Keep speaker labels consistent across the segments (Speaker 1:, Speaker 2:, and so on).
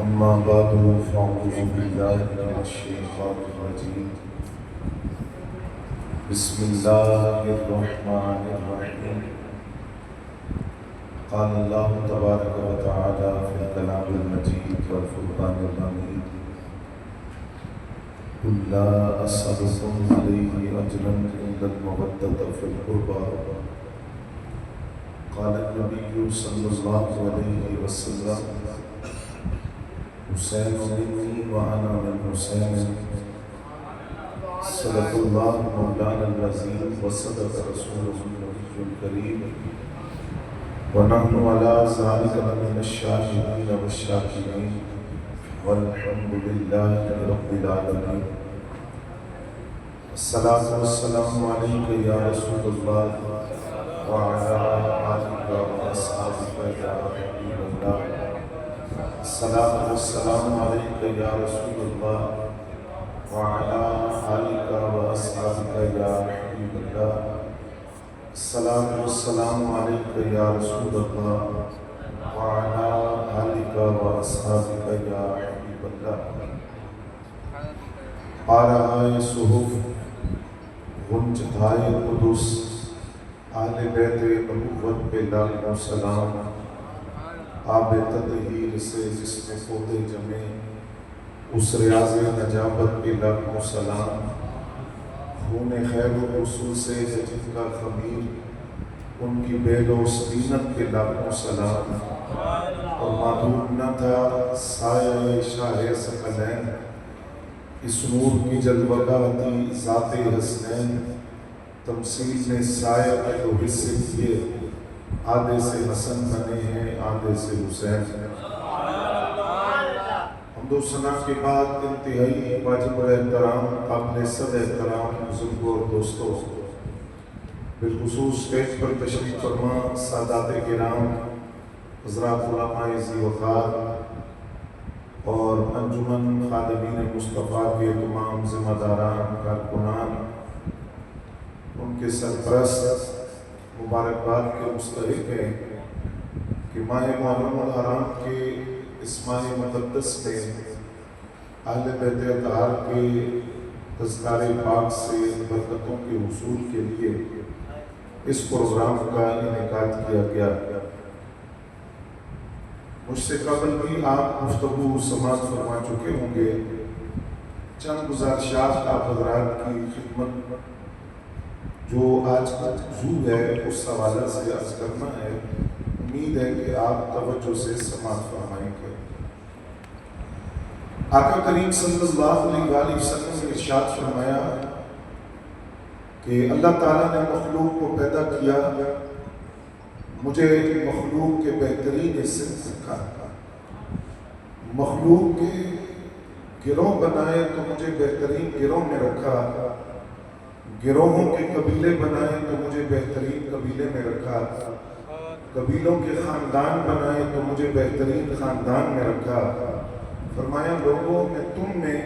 Speaker 1: أما بعد فأعوذ بالله من الشيطان الرجيم بسم الله الرحمن الرحيم قال الله تبارك وتعالى في الكلام المجيد والفرقان الحميد قل لا أسألكم عليه أجرا إلا المودة في القربى قال النبي صلى الله عليه وسلم حسین منی وأنا من حسین صدق الله مولانا العظيم وصدق رسوله النبي الكريم ونحن على ذلك من الشاهدين والشاكرين والحمد لله رب العالمين. الصلاة والسلام عليك يا رسول الله وعلى آلك وأصحابك يا حبيب الله. الصلاة والسلام عليك يا رسول الله وعلى آلك وأصحابك يا حبيب الله. الصلاة والسلام عليك يا رسول الله وعلى آلك وأصحابك يا حبيب الله. آرائے صحف غنچتائے قدس اہل بیت نبوت پہ لاکھوں سلام. آب تطہیر سے جس میں پودے جمے اس ریاض نجابت پہ لاکھوں سلام. خون خیر و رسول سے جن کا خمیر ان کی بیل و سکینت پہ لاکھوں سلام. اور معلوم نہ تھا سایہ شاہ ثقلین اس نور کی جلوگاہتی ذات حسنین. تمثیل نے سایہ کے دو حصے کیے آدھے سے حسن بنے ہیں آدھے سے حسین. حمد و ثنا کے بعد انتہائی واجب الاحترام قابل صد احترام بزرگوں اور دوستوں، بالخصوص اسٹیج پر تشریف فرما سادات کرام حضرات علماء ذی وقار اور انجمن خادمین مصطفیٰ کے تمام ذمہ داران کارکنان، ان کے سرپرست مبارکباد کے مستحق ہیں کہ ماہ محرم الحرام کے اس ماہ مقدس میں اہل بیت اطہار کے تذکار پاک سے برکتوں کے حصول کے لیے اس پروگرام کا انعقاد کیا گیا. مجھ سے قبل بھی آپ گفتگو سماعت فرما چکے ہوں گے. چند گزارشات آپ حضرات کی خدمت جو آج کا موضوع ہے اس حوالے سے عرض کرنا ہے. امید ہے کہ آپ توجہ سے سماعت فرمائیں گے. آقا کریم صلی اللہ علیہ وآلہ وسلم نے ارشاد فرمایا کہ اللہ تعالیٰ نے مخلوق کو پیدا کیا، مجھے مخلوق کے بہترین حصے میں رکھا. مخلوق کے گروہ بنائے تو مجھے بہترین گروہ میں رکھا. گروہوں کے قبیلے بنائے تو مجھے بہترین قبیلے میں رکھا. قبیلوں کے خاندان بنائے تو مجھے بہترین خاندان میں رکھا. فرمایا لوگوں میں تم میں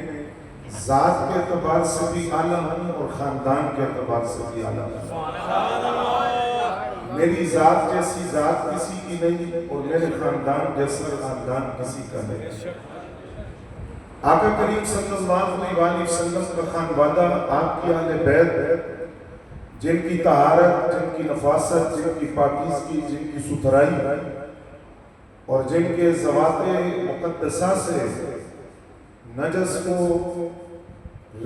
Speaker 1: ذات کے اعتبار سے بھی اعلیٰ ہوں اور خاندان کے اعتبار سے بھی اعلیٰ ہوں. میری ذات جیسی ذات کسی کی نہیں اور میرے خاندان جیسا خاندان کسی کا نہیں. آقا کریم صلی اللہ علیہ وآلہ وسلم کا خانوادہ، آپ کی اہل بیت، جن کی طہارت، جن کی نفاست، جن کی پاکیزگی، جن کی ستھرائی اور جن کے ذوات مقدسہ سے نجس کو،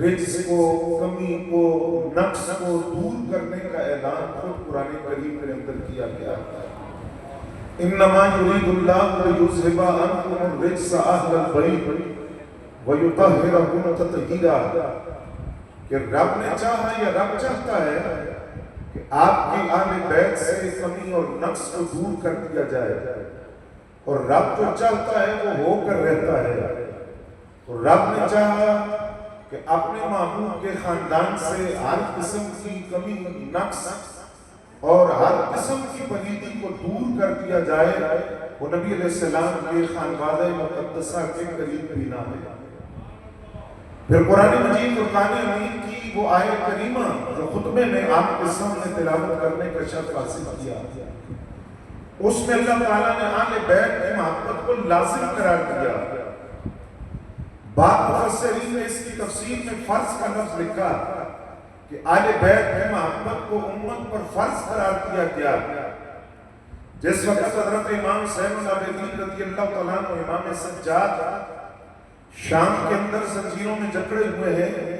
Speaker 1: رجس کو، کمی کو، نقص کو دور کرنے کا اعلان خود قرآن کریم کے اندر کیا گیا. انما یرید اللہ لیذھب عنکم الرجس اہل البیت وَيُطَهِّرَكُمْ تَطْهِیرًا. کہ رب نے چاہا یا رب چاہتا ہے کہ آپ کی اہل بیت سے کمی اور نقص کو دور کر دیا جائے. اور رب جو چاہتا ہے وہ ہو کر رہتا ہے. تو رب نے چاہا کہ اپنے محبوب کے خاندان سے ہر قسم کی کمی، نقص اور ہر قسم کی پلیدی کو دور کر دیا جائے. وہ نبی علیہ السلام کے خانوادہ مقدسہ کے قریب بھی نہ ہے. پھر قرآن مجید فرقان حمید کی وہ آیت کریمہ جو خطبے میں آپ کے سامنے تلاوت کرنے کا شرف حاصل کیا، اس میں اللہ تعالیٰ نے اہل بیت کی محبت کو لازم قرار دیا. بعض مفسرین نے اس کی تفسیر میں فرض کا لفظ لکھا کہ آل بیت کی محبت کو امت پر فرض قرار دیا گیا۔ جس وقت حضرت امام حسین العابدین رضی اللہ تعالیٰ عنہ امام سجاد شام کے اندر زنجیروں میں جکڑے ہوئے ہیں،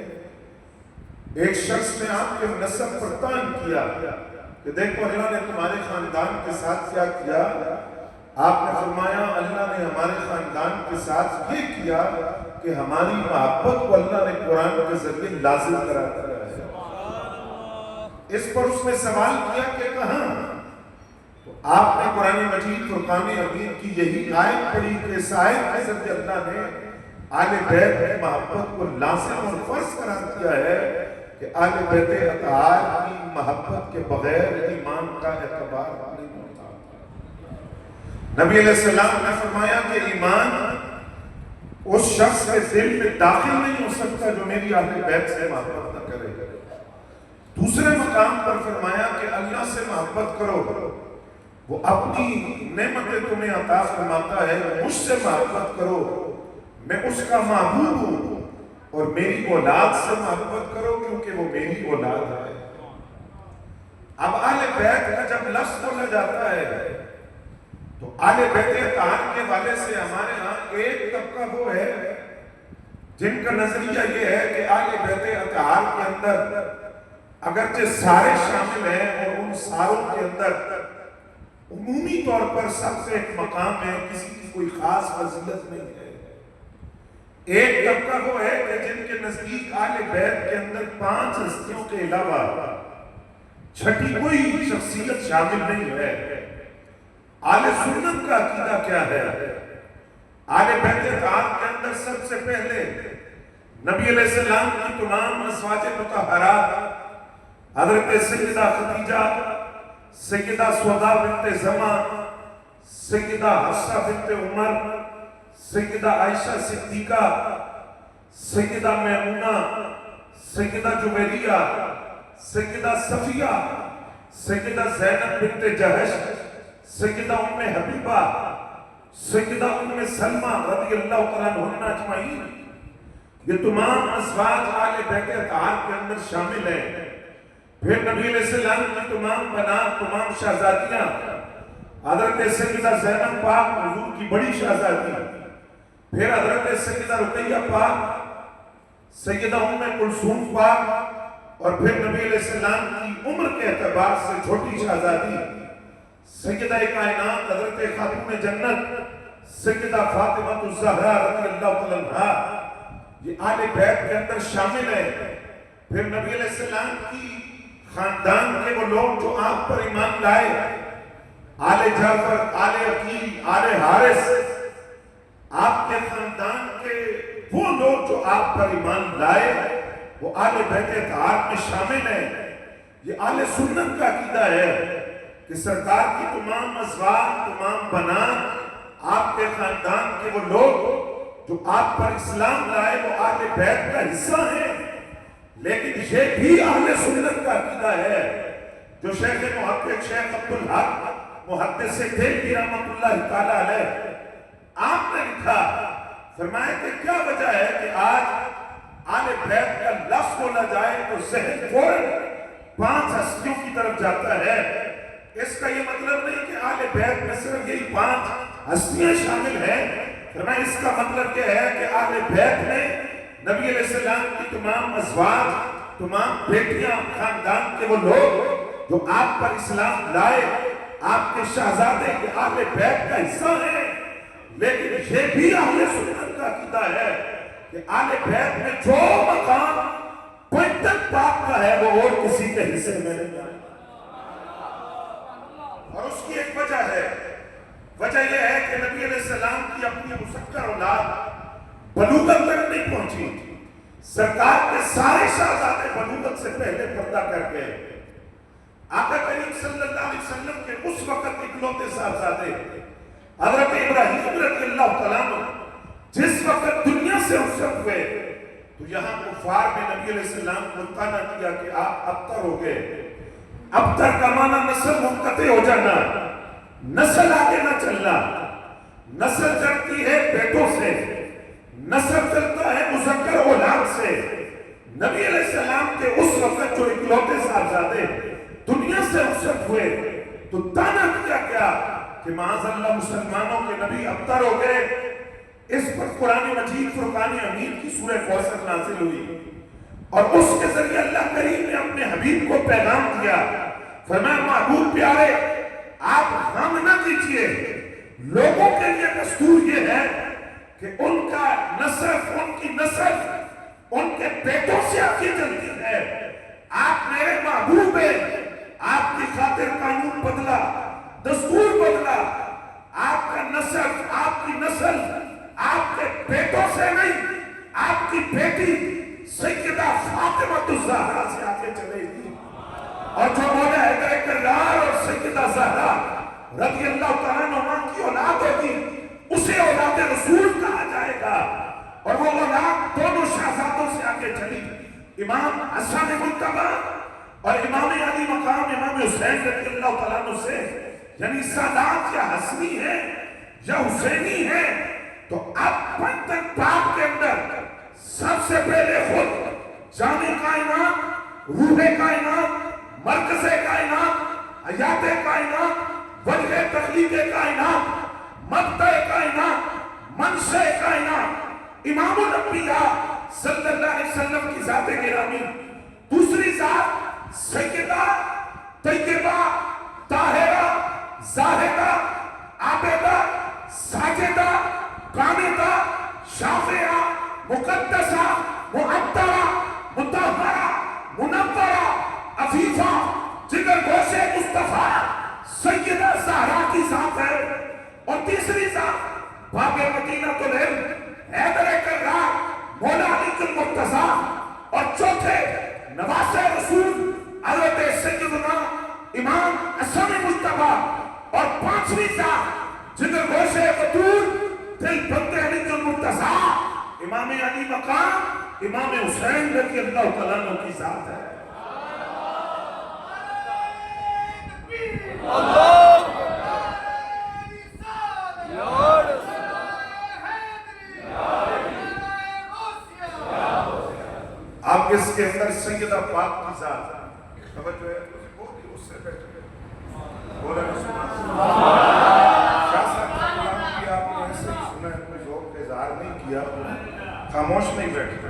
Speaker 1: ایک شخص نے آپ کے نسب پر طعن کیا کہ دیکھو اللہ نے تمہارے خاندان کے ساتھ کیا کیا۔ آپ نے فرمایا اللہ نے ہمارے خاندان کے ساتھ یہ کیا کہ ہماری محبت کو اللہ نے قرآن کے ذریعے لازم کرا دیا ہے۔ اس پر اس نے سوال کیا کہ کہاں؟ تو آپ نے قرآن مجید فرقان حمید کی یہی آیت پڑھی کہ اس آیت کے ذریعے اللہ نے آل بیت کی محبت کو لازم اور فرض قرار دیا ہے کہ آل بیت اطہار کی محبت کے بغیر ایمان کا اعتبار نہیں ہوتا۔ نبی علیہ السلام نے فرمایا کہ ایمان اس شخص کے دل میں داخل نہیں ہو سکتا جو میری اہل بیت سے محبت نہ کرے۔ دوسرے مقام پر فرمایا کہ اللہ سے محبت کرو، وہ اپنی نعمتیں تمہیں عطا فرماتا ہے، مجھ سے محبت کرو، میں اس کا محبوب ہوں، اور میری اولاد سے محبت کرو کیونکہ وہ میری اولاد ہے۔ اب آل بیت کا جب لفظ بولا جاتا ہے تو آل بیت اطہار کے والے سے ہمارے ہاں ایک طبقہ وہ ہے جن کا نظریہ یہ ہے کہ آل بیت اطہار کے اندر اگرچہ سارے شامل ہیں اور ان ساروں کے اندر عمومی طور پر سب سے ایک مقام ہے، کسی کی کوئی خاص فضیلت نہیں ہے۔ ایک طبقہ وہ ہے کہ جن کے نزدیک آل بیت کے اندر 5 ہستیوں کے علاوہ چھٹی کوئی شخصیت شامل نہیں ہے۔ آل سنت کا عقیدہ کیا ہے؟ آل بیت اطہار کے اندر سب سے پہلے نبی علیہ السلام کی تمام ازواج مطہرات حضرت سیدہ خدیجہ، سیدہ سودا بنت زمع، سیدہ حفصہ بنت عمر، سیدہ عائشہ صدیقہ، سیدہ میمونہ، سیدہ جویریہ، سیدہ صفیہ، سیدہ زینب بنت جہش، سیدہ ام حبیبہ، سیدہ ام سلمہ رضی اللہ تعالیٰ عنہ اجمعین، یہ تمام ازواج آل بیت اطہار کے اندر شامل ہیں۔ پھر نبی علیہ السلام کی تمام بنات، تمام شہزادیاں، حضرت سیدہ زینب پاک حضور کی بڑی شہزادی، پھر حضرت سیدہ رقیہ پاک، سیدہ ام کلثوم پاک، اور پھر نبی علیہ السلام کی عمر کے اعتبار سے چھوٹی شہزادی سیدہ کائنات حضرت خاتون جنت سیدہ فاطمہ الزہرا رضی اللہ تعالیٰ عنہا، یہ آل بیت کے اندر شامل ہے۔ پھر نبی علیہ السلام کی خاندان کے وہ لوگ جو آپ پر ایمان لائے، آل جعفر، آل عقیل، آل حارث، آپ کے خاندان کے وہ لوگ جو آپ پر ایمان لائے وہ آل بیت اطہار میں شامل ہیں۔ یہ آل سنت کا عقیدہ ہے کہ سرکار کی تمام ازواج، تمام بنات، آپ کے خاندان کے وہ لوگ جو آپ پر اسلام لائے وہ آل بیت کا حصہ ہیں۔ لیکن یہ بھی اہل سنت کا عقیدہ ہے جو شیخ محقق شیخ عبدالحق محدث دہلوی رحمۃ اللہ تعالیٰ علیہ آپ نے لکھا، فرمایا کہ کیا وجہ ہے کہ آج آل بیت کا لفظ بولا جائے تو ذہن فوراً 5 ہستیوں کی طرف جاتا ہے۔ اس کا یہ مطلب نہیں کہ آل بیت میں صرف یہی 5 ہستیاں شامل ہیں، فرمایا اس کا مطلب یہ ہے کہ آل بیت میں نبی علیہ السلام کی تمام ازواج، تمام بیٹیاں، خاندان کے وہ لوگ جو آپ پر اسلام لائے، آپ کے شہزادے کے آل بیت کا حصہ ہیں۔ لیکن یہ بھی اہل سنت کا عقیدہ ہے کہ آل بیت میں جو مقام پنجتن پاک کا ہے وہ اور کسی کے حصے میں نہیں آئے، اور اس کی ایک وجہ ہے۔ وجہ یہ ہے کہ نبی علیہ السلام کی اپنی مسکر اولاد بلوغت تک نہیں پہنچی، سرکار کے سارے شہزادے بلوغت سے پہلے پردہ کر گئے۔ آقا کریم صلی اللہ علیہ وسلم کے اس وقت اکلوتے صاحبزادے حضرت ابراہیم رضی اللہ تعالیٰ عنہ جس وقت دنیا سے رخصت ہوئے تو یہاں کفار نے نبی علیہ السلام کو طعنہ کیا کہ آپ ابتر ہو گئے۔ ابتر کا معنی نسل منقطع ہو جانا، نسل آگے نہ چلنا۔ نسل چلتی ہے بیٹوں سے، نسب چلتا ہے مذکر اولاد سے. نبی علیہ السلام کے اس وقت جو اکلوتے صاحبزادے دنیا سے رخصت ہوئے تو تانا دیا گیا کہ معاذ اللہ مسلمانوں کے نبی ابتر ہو گئے. اس پر قرآن مجید فرقان حمید کی سورہ کوثر نازل ہوئی اور اس کے ذریعے اللہ کریم نے اپنے حبیب کو پیغام دیا. فرمایا محبوب پیارے آپ غم نہ کیجئے, لوگوں کے لیے دستور یہ ہے کہ ان کا نسب, ان کی نسل ان کے بیٹوں سے آگے چلتی ہے. آپ میرے محبوب ہیں, آپ کی خاطر قانون بدلا, دستور بدلا. آپ کا نسل, آپ کی نسل آپ کے بیٹوں سے نہیں, آپ کی بیٹی سیدہ فاطمہ الزہرا سے آگے چلے گی. اور جو مولا حیدر کرار اور سیدہ زہرا رضی اللہ تعالیٰ عنہ کی اولاد ہوگی اسے اولاد رسول کہا جائے گا. اور وہ اولاد دونوں شہزادوں سے آگے چلی, امام حسن مجتبی اور امام علی مقام امام حسین رضی اللہ تعالیٰ عنہ سے. یعنی سادات یا حسنی ہے یا حسینی ہے. تو اب پنجتن پاک کے اندر سب سے پہلے خود جامع کائنات, روح کائنات, مرکز کائنات, حیات کائنات, وجہ تخلیق کائنات, مبدأ کائنات, منشأ کائنات, امام الانبیاء صلی اللہ علیہ وسلم کی ذات گرامی. دوسری ذات سیدہ طیبہ طاہرہ زاہدہ عابدہ ساجدہ قانتہ شافعہ مقدسہ معطرہ مطہرہ منورہ عفیفہ جگر گوشے مصطفیٰ سیدہ زہرا کی ذات ہے. اور تیسری ذات باب مدینہ العلم حیدر کرار مولا علی المرتضیٰ. اور چوتھے نواسہ رسول حضرت سیدنا امام حسن مجتبی. اور پانچویں ذات جگر گوشے بطول دل بند علی المرتضیٰ امام علی مقام امام حسین رضی اللہ تعالیٰ عنہ کی ذات ہے. آپ اس کے اندر سیدہ پاک کی ذات ہے. توجہ ہے اس سے بیٹھے بولے خاموش نہیں بیٹھتا,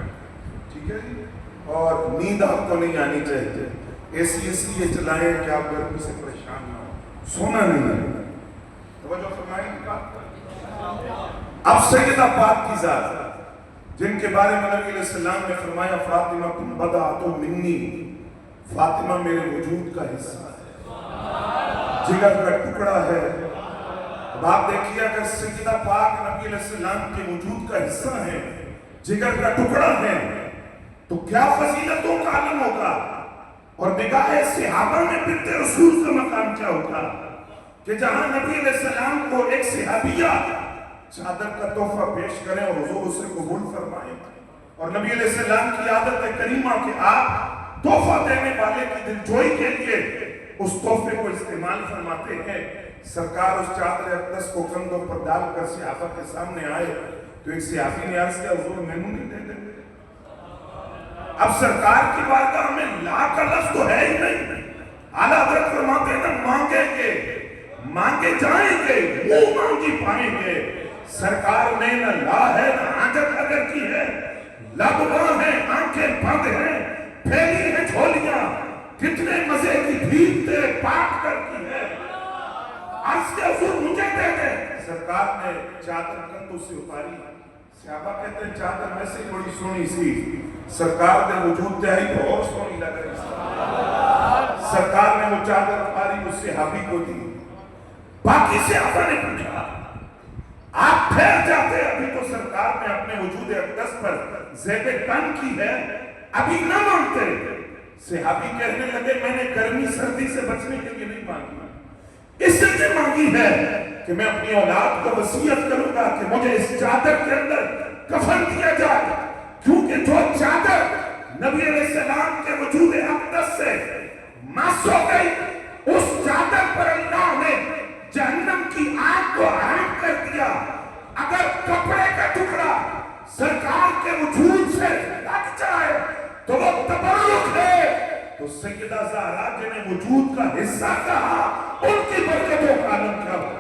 Speaker 1: ٹھیک ہے جی. اور نیند آپ کو نہیں آنی چاہیے. ایسی اس لیے چلائیں کہ آپ گرمی سے پریشان نہ ہو, سونا نہیں ہے. توجہ فرمائیں گے. اب سیدہ پاک کی ذات جن کے بارے میں نبی علیہ السلام نے فرمایا فاطمہ بضعۃ منی, فاطمہ میرے وجود کا حصہ ہے, جگر کا ٹکڑا ہے. اب آپ دیکھیے اگر سیدہ پاک نبی علیہ السلام کے وجود کا حصہ ہے, جگر کا ٹکڑا ہے, تو کیا فضیلتوں کا عالم ہوگا. اور نگاہ صحابہ میں بنت رسول کا مقام کیا ہوگا کہ جہاں نبی علیہ السلام کو ایک صحابیہ چادر کا تحفہ پیش کریں اور حضور اسے قبول فرمائیں. اور نبی علیہ السلام کی عادت کریمہ کہ آپ تحفہ دینے والے کی دلجوئی کے لیے اس تحفے کو استعمال فرماتے ہیں. سرکار اس چادر اقدس کو کندھوں پر ڈال کر صحابہ کے سامنے آئے تو ایک صحابی نے عرض کیا حضور مینوں نہیں دے دیں. اب سرکار کی بارگاہ میں لا کا لفظ تو ہے ہی نہیں. اعلیٰ حضرت فرماتے ہیں نا مانگیں گے, مانگے جائیں گے, منہ مانگی پائیں گے. سرکار نے نہ لا ہے نہ حاجت اگر کی ہے, لب باں ہیں, آنکھیں بند ہیں, پھیلی ہیں جھولیاں, کتنے مزے کی بھیک تیرے پاک کر کی ہے. عرض کے حضور مجھے دے دے. سرکار نے چادر کندھوں سے اتاری. صحابہ کہتے ہیں چادر میں سے بڑی سونی سی, سرکار نے وجود تیاری بہت سونی لگ رہی. سرکار نے وہ چادر اتاری اس صحابی کو دی. باقی صحابہ نے پوچھا آپ پھیر جاتے, ابھی تو سرکار نے اپنے وجود اقدس پر زیب تن کی ہے, ابھی نہ مانگتے. صحابی کہنے لگے میں نے گرمی سردی سے بچنے کے لیے نہیں مانگی, اس لیے مانگی ہے کہ میں اپنی اولاد کو وصیت کروں گا کہ مجھے اس چادر کے اندر کفن دیا جائے. کیونکہ جو چادر نبی علیہ السلام کے وجود اقدس سے مس ہو گئی, اس چادر پر اللہ نے جہنم کی آگ کو حرام کر دیا. اگر کپڑے کا ٹکڑا تو سیدہ زہرا جنہیں وجود کا حصہ کہا ان کی برکتوں کا عالم کیا ہوا.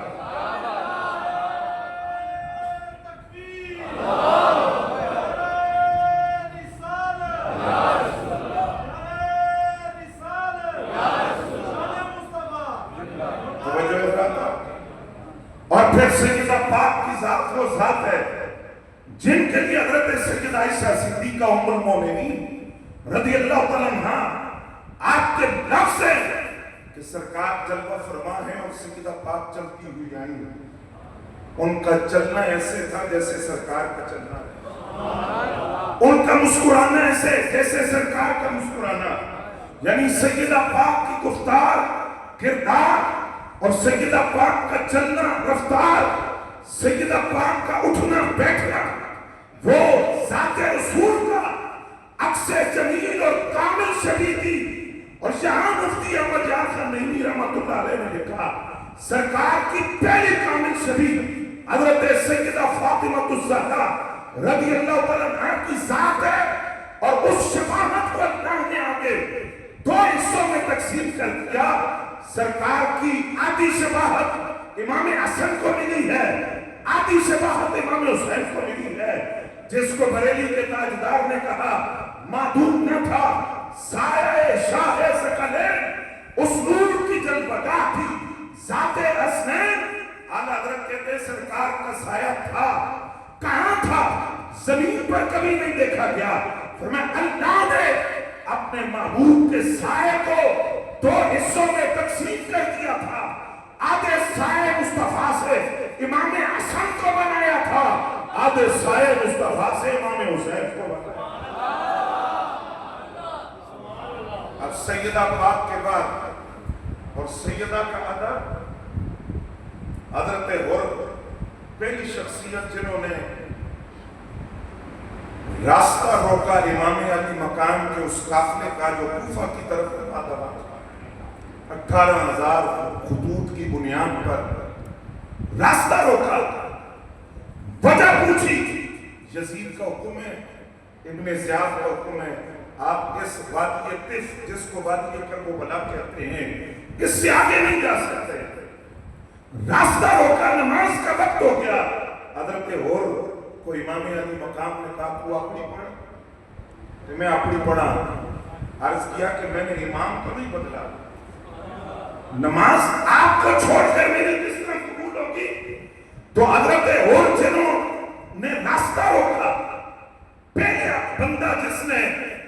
Speaker 1: اور پھر سیدہ پاک کی ذات وہ ذات ہے جن کے لیے حضرت سیدہ عائشہ صدیقہ ام المومنین رضی اللہ تعالیٰ عنہا آپ کے لفظ ہے کہ سرکار جلوہ فرما ہے اور سیدہ پاک چلتی ہوئی آئیں. ان کا چلنا ایسے تھا جیسے سرکار کا چلنا ہے. ان کا مسکرانا ایسے جیسے سرکار کا مسکرانا. یعنی سیدہ پاک کی گفتار کردار اور سیدہ پاک کا چلنا رفتار، سیدہ پاک کا اٹھنا بیٹھنا وہ ذات رسول کا عکس جمیل اور کامل شبیہ تھی. اور یہاں مفتی احمد یار خان نعیمی رحمۃ اللہ علیہ نے لکھا سرکار کی پہلی کامل شبیہ حضرت سیدہ فاطمہ الزہرا رضی اللہ تعالیٰ عنہا کی ذات ہے. اور اس شفاعت کو اللہ نے آگے دو حصوں میں تقسیم کر دیا. سرکار کی آدھی شفاعت امام حسن کو ملی ہے، آدھی شفاعت امام حسین کو ملی ہے. جس کو بریلی کے تاجدار نے کہا معدوم نہ تھا سایہ شاہ ثقلین، اس نور کی جلوگاہ تھی ذات حسنین. اعلیٰ حضرت کہتے ہیں سرکار کا سایہ تھا، کہاں تھا؟ زمین پر کبھی نہیں دیکھا گیا. فرمایا اللہ نے اپنے محبوب کے سائے کو دو حصوں میں تقسیم کر دیا تھا. آدھے سائے مصطفیٰ سے امام حسن کو بنایا تھا، آدھے سائے مصطفیٰ سے امام حسین کو بنایا. اب سیدہ پاک کے بعد اور سیدہ کا ادب حضرت حر پہلی شخصیت جنہوں نے راستہ روکا امام علی مقام کے اس قافلے کا جو کوفہ کی طرف دبا تھا. 18,000 خطوط کی بنیاد پر راستہ روکا. وجہ پوچھی، یزید کا حکم ہے، ابن زیاد کا حکم ہے، آپ اس وادی طف جس کو وادی کربلا کہتے ہیں اس سے آگے نہیں جا سکتے. راستہ روکا، نماز کا وقت ہو گیا. حضرت حر کو امام علی مقام نے کہا تو اپنی پڑھ. تو میں اپنی پڑھا. عرض کیا کہ میں نے امام کو نہیں بدلا، نماز آپ کو چھوڑ کر میری کس طرح قبول ہوگی؟ تو حضرت حر جنہوں نے راستہ روکا، پہلا بندہ جس نے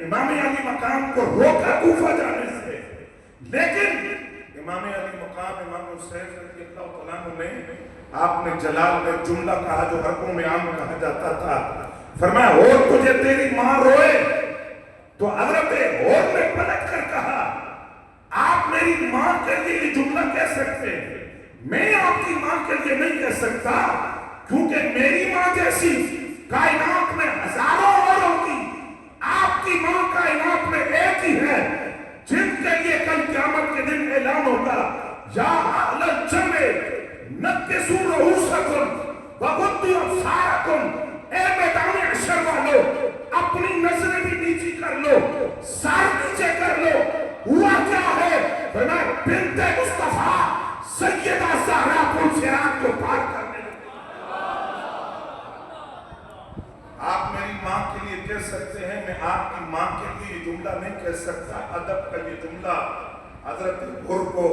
Speaker 1: امام علی مقام کو روکا کوفہ جانے سے. لیکن امام علی مقام امام حسین رضی اللہ تعالیٰ عنہ نے آپ نے جلال میں جملہ کہا جو حرفوں میں عام کہا جاتا تھا. فرمایا اور تجھے تیری ماں روئے. تو حضرت حر نے پلٹ کر کہا آپ میری ماں کے لیے یہ جملہ کہہ سکتے ہیں، میں آپ کی ماں کے لیے نہیں کہہ سکتا، کیونکہ میری ماں جیسی کائنات میں ہزاروں اور ہوگی. آپ کی ماں کائنات میں ایک ہی ہے جن کے لیے کل قیامت کے دن اعلان ہوگا یا اہل الجنہ نکسوا رؤوسکم وغضوا ابصارکم. اے میدان حشر والو اپنی نظریں بھی نیچی کر لو، سر نیچے کر لو. ہوا کیا ہے؟ فرمایا بنت مصطفیٰ سیدہ زہرا پل صراط کو پار کرنے لگی. آپ میری ماں کے لیے کہہ سکتے ہیں، میں آپ کی ماں کے لیے یہ جملہ نہیں کہہ سکتا. ادب کا یہ جملہ حضرت حر کو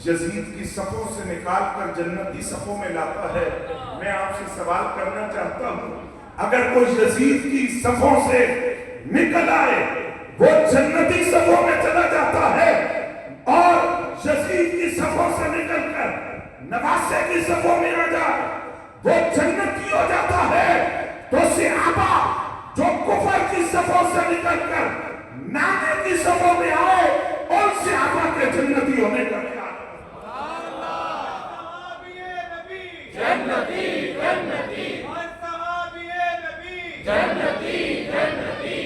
Speaker 1: یزید کی صفوں سے نکال کر جنتی صفوں میں لاتا ہے. میں آپ سے سوال کرنا چاہتا ہوں، اگر کوئی یزید کی صفوں سے نکل آئے وہ جنتی صفوں میں چلا جاتا ہے، اور یزید کی صفوں سے نکل کر نواسے کی صفوں میں آ جائے وہ جنتی ہو جاتا ہے. تو صحابہ جو کفر کی صفوں سے نکل کر نانے کی صفوں میں آئے ان صحابہ کے جنتی ہونے کا کیا؟
Speaker 2: جنتی جنتی جنتی جنتی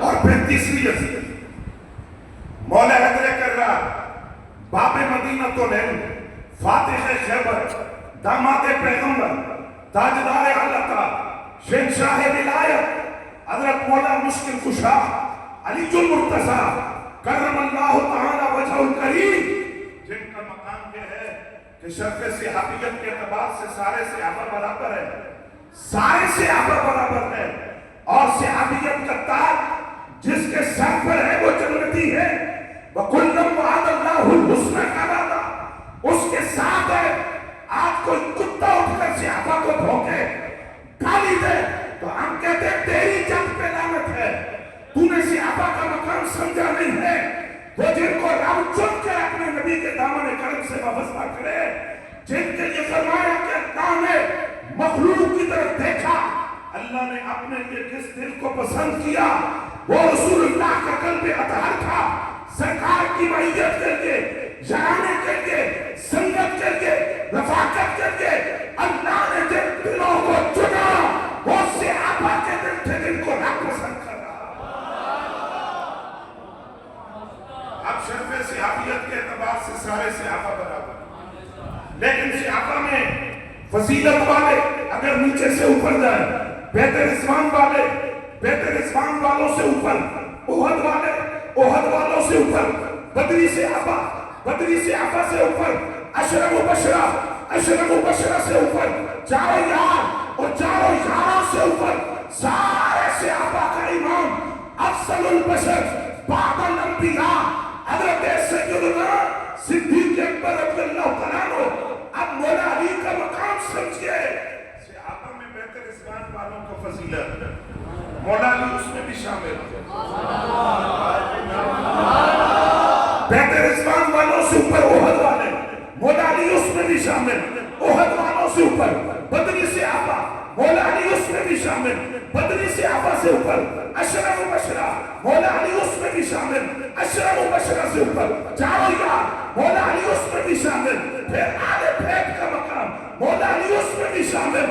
Speaker 1: اور پھر تیسری حیثیت مولا حیدر کرار باب مدینہ العلم، فاتح خیبر، داماد پیغمبر، تاجدار اعلیٰ شہنشاہ ولایت حضرت مولا مشکل کشا علی المرتضیٰ کرم اللہ تعالی وجہ الکریم، جن کا مقام یہ ہے کہ شرف صحابیت کے اعتبار سے سارے صحابہ برابر ہے، سارے صحابہ برابر ہے، اور صحابیت کا تاج جس کے سر پر ہے وہ جنتی ہے، وَكُلًّا وَعَدَ اللَّهُ الْحُسْنَى كَمَالًا، اس کے ساتھ ہے۔ آج کوئی کتا اٹھ کر صحابہ کو بھونکے گالی دے تو ہم کہتے ہیں تیری جنگ پہ لعنت ہے، تو نے صحابہ کا مقام سمجھا نہیں ہے۔ وہ جن کو رب چن کے اپنے نبی کے دامن کرم سے وابستہ کرے، جن کے یہ فرمایا کہ اللہ نے مخلوق کی طرف دیکھا، اللہ نے اپنے لیے کس دل کو پسند کیا، وہ رسول اللہ کا قلب اطہر تھا، سرکار کی معیت کر کے، یارانے کر کے، سنگت کر کے، رفاقت کر کے اللہ نے جن دلوں کو چنا وہ صحابہ کے دل تھے جن کو رب پسند کر رہا۔ اب شرف صحابیت کے اعتبار سے سارے صحابہ برابر، لیکن صحابہ میں فضیلت والے اگر نیچے سے اوپر جائیں، بیت رضوان والے بیت رضوان والوں سے اوپر، احد والے احد والوں سے اوپر، بدری صحابہ سے اوپر، اشرف و بشرہ سے اوپر، چاروں یار اور چاروں یاروں سے اوپر، سارے صحابہ کا امام افضل البشر بعد الانبیاء حضرت سیدنا صدیق اکبر رضی اللہ تعالیٰ عنہ۔ اب مولا علی کا مقام سمجھئے، صحابہ میں بیت رضوان والوں کو فضیلت، مولا علی اس میں بھی شامل ہے، بیت رضوان والوں سے اوپر احد والے، مولا علی اس میں بھی شامل، احد والوں سے اوپر بدری صحابہ، مولا علی اس میں بھی شامل، بدری صحابہ سے اوپر اشرف و بشرہ، مولا علی اس میں بھی شامل، اشرف و بشرہ سے اوپر چاروں یار، مولا علی اس میں بھی شامل، پھر آل بیت کا مقام، مولا علی اس میں بھی شامل،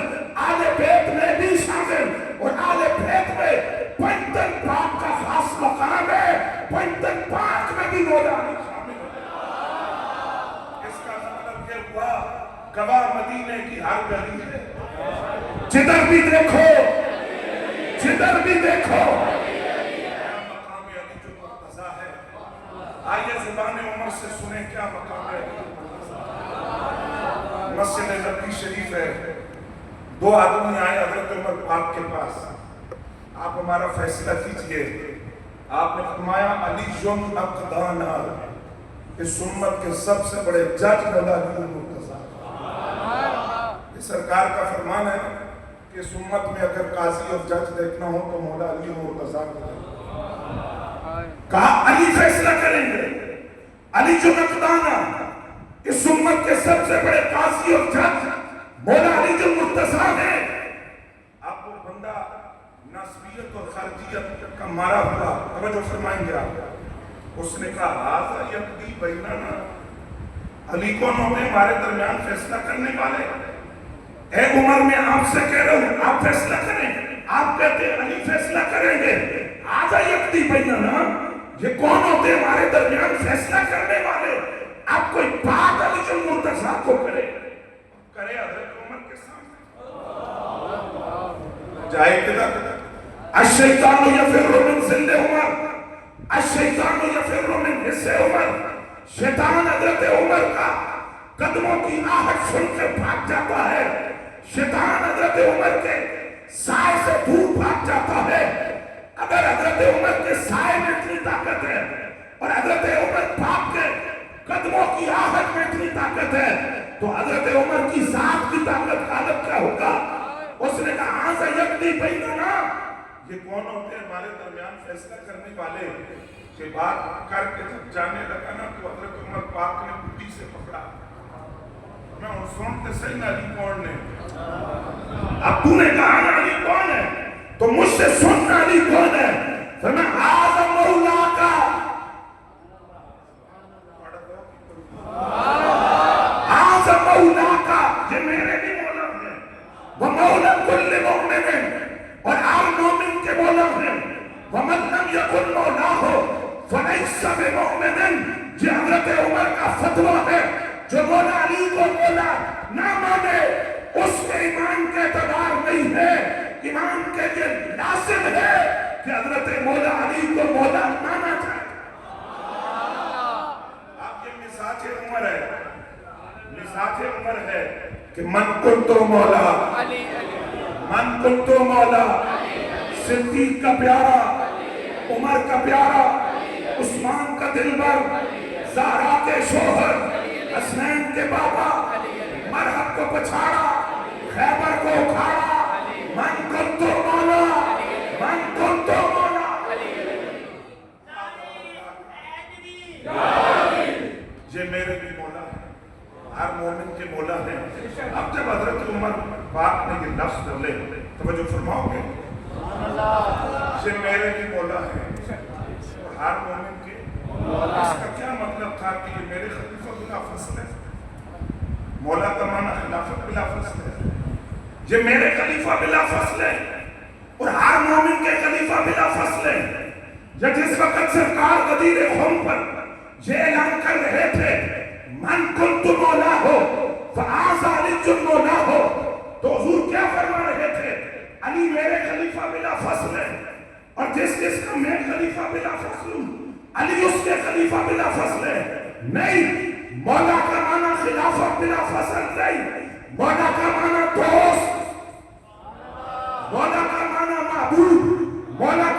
Speaker 1: آل بیت میں بھی شامل، اور آل بیت میں پنجتن پاک کا خاص مقام ہے، پنجتن پاک میں بھی مولا علی شامل ہے۔ اس کا مطلب یہ ہوا گواہ مدینے کی ہر گلی ہے، جدھر بھی دیکھو جدھر بھی دیکھو مقام علی جو مرتضیٰ ہے۔ آئیے زبان عمر سے سنیں کیا مقام ہے۔ مسجد نبوی شریف ہے، دو آدمی آئے حضرت عمر پاک کے پاس، آپ ہمارا فیصلہ کیجئے۔ آپ نے فرمایا علی اقدانا، اس امت کے سب سے بڑے جج مولا علی مرتضیٰ۔ یہ سرکار کا فرمان ہے کہ اس امت میں اگر قاضی اور جج دیکھنا ہو تو مولا علی مرتضیٰ کو کہا علی فیصلہ کریں گے۔ علی اقدانا، اس امت کے سب سے بڑے قاضی اور جج مولا علی مرتضیٰ ہیں۔ آپ وہ بندہ نسبیت اور خارجیت کا مارا ہوا، توجہ فرمائیں گے آپ، اس نے کہا ھذا یقضی بیننا، علی کون ہوتے ہیں ہمارے درمیان فیصلہ کرنے والے؟ اے عمر میں آپ سے کہہ رہا ہوں آپ فیصلہ کریں، آپ کہتے ہیں علی فیصلہ کریں گے، ھذا یقضی بیننا، یہ کون ہوتے ہیں ہمارے درمیان فیصلہ کرنے والے؟ آپ کوئی بات علی مرتضیٰ کو کرے حضرت عمر کے سامنے، جائے کدھر؟ الشیطان یفر من ظل عمر، الشیطان یفر من حص عمر، شیطان حضرت عمر کا قدموں کی آہٹ سن کے بھاگ جاتا ہے، شیطان حضرت عمر کے سائے سے دور بھاگ جاتا ہے۔ اگر حضرت عمر کے سائے میں اتنی طاقت ہے اور حضرت عمر پاک کے قدموں کی آہٹ میں اتنی طاقت ہے تو حضرت عمر کی ذات کی طاقت غالب کیا ہوگا؟ اس نے کہا ھذا یقضی بیننا، یہ کون ہوتے ہیں ہمارے درمیان فیصلہ کرنے والے؟ کہ بات کر کے جب جانے لگا نا تو حضرت عمر پاک نے بڈی سے پکڑا، میں ان سنتے صحیح نہ علی کون نے؟ اب تو نے کہا نا علی کون ہے تو مجھ سے سننا علی کون ہے؟ فرمایا ھذا مولا کا، ھذا مولا کا، یہ میرے بھی مولا ہیں، وہ مولا کل مومن، اور ہر مومن کے مولا ہیں، ومن لم یکن مولاہ فلیس بمؤمن، یہ حضرت عمر کا فتویٰ ہے، جو مولا علی کو مولا نہ مانے اس کے ایمان کے اعتبار نہیں ہے۔ ایمان کے لیے لازم ہے کہ حضرت مولا علی کو مولا مانا جائے. آپ یہ مزاج عمر ہے، مزاج عمر ہے کہ من کنتو مولا، من کنتو مولا، صدیق کا پیارا، عمر کا پیارا، عثمان کا دلبر، زہرا کے شوہر، حسنین کے بابا، مرحب کو پچھاڑا، خیبر کو اکھاڑا، من کنتو مولا، من کنتو مولا. یہ میرے بھی مولا ہے، ہر مومن کے مولا ہے. اب جب حضرت عمر پاک نے یہ لفظ بولے توجہ فرماؤ گے، یہ میرے بھی مولا ہے اور ہر مومن کے. اس کا کیا مطلب تھا کہ یہ میرے خلیفہ بلا فصل ہے؟ مولا کا معنی خلافت بلا فصل ہے. یہ میرے خلیفہ بلا فصل ہے اور ہر مومن کے خلیفہ بلا فصل ہے. جس وقت سرکار غدیر خم پر یہ اعلان کر رہے تھے من کنت مولا ہو فآذ علی مولا ہو، تو حضور کیا فرما رہے تھے؟ علی میرے خلیفہ بلا فصل ہے اور جس کا میں خلیفہ بلا فصل ہوں علی اس کے خلیفہ بلا فصل ہے. نہیں، مولا کا معنی خلافت بلا فصل نہیں، مولا کا معنی دوست، مولا کا معنی معبود، مولا